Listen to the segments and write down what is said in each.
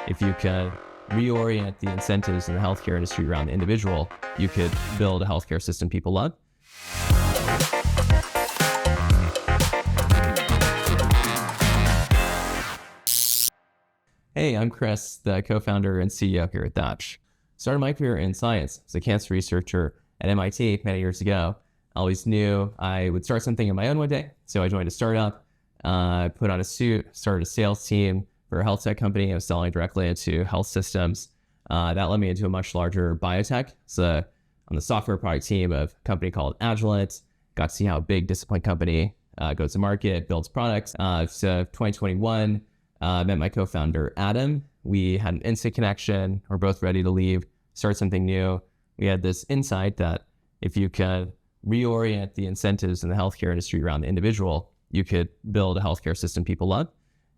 if you can reorient the incentives in the healthcare industry around the individual, you could build a healthcare system people love. Hey, I'm Chris, the co-founder and CEO here at Thatch. Started my career in science as a cancer researcher at MIT many years ago. I always knew I would start something of my own one day, so I joined a startup, put on a suit, started a sales team for a health tech company. I was selling directly into health systems. That led me into a much larger biotech. So on the software product team of a company called ICHRA, got to see how a big disciplined company goes to market, builds products. So 2021, met my co-founder, Adam. We had an instant connection. We're both ready to leave, start something new. We had this insight that if you can reorient the incentives in the healthcare industry around the individual, you could build a healthcare system people love.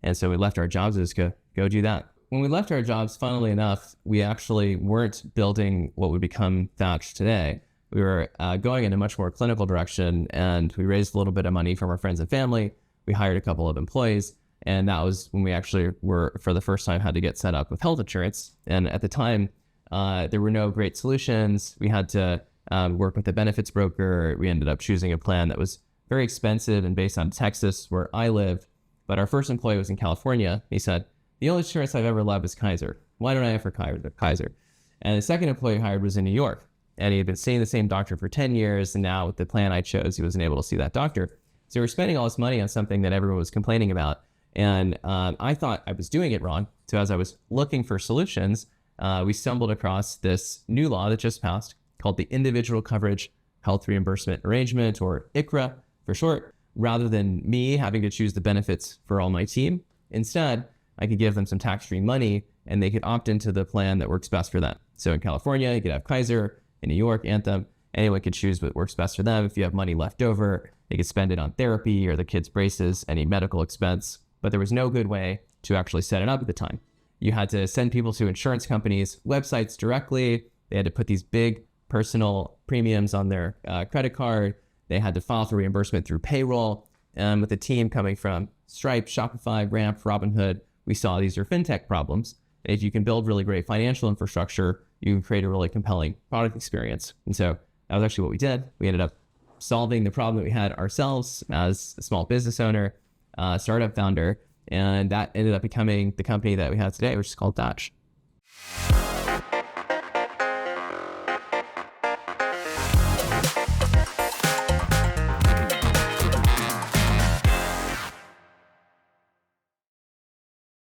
And so we left our jobs to go do that. When we left our jobs, funnily enough, we actually weren't building what would become Thatch today. We were going in a much more clinical direction, and we raised a little bit of money from our friends and family. We hired a couple of employees. And that was when we actually were, for the first time, had to get set up with health insurance. And at the time, there were no great solutions. We had to work with a benefits broker. We ended up choosing a plan that was very expensive and based on Texas, where I live. But our first employee was in California. He said, "The only insurance I've ever loved is Kaiser. Why don't I offer Kaiser?" And the second employee hired was in New York. And he had been seeing the same doctor for 10 years. And now with the plan I chose, he wasn't able to see that doctor. So we're spending all this money on something that everyone was complaining about. And I thought I was doing it wrong. So as I was looking for solutions, we stumbled across this new law that just passed called the Individual Coverage Health Reimbursement Arrangement, or ICHRA for short. Rather than me having to choose the benefits for all my team, instead, I could give them some tax-free money and they could opt into the plan that works best for them. So in California, you could have Kaiser. In New York, Anthem. Anyone could choose what works best for them. If you have money left over, they could spend it on therapy or the kids' braces, any medical expense. But there was no good way to actually set it up at the time. You had to send people to insurance companies' websites directly. They had to put these big personal premiums on their credit card. They had to file for reimbursement through payroll. And with the team coming from Stripe, Shopify, Ramp, Robinhood, we saw these are fintech problems. And if you can build really great financial infrastructure, you can create a really compelling product experience. And so that was actually what we did. We ended up solving the problem that we had ourselves as a small business owner, startup founder, and that ended up becoming the company that we have today, which is called Thatch.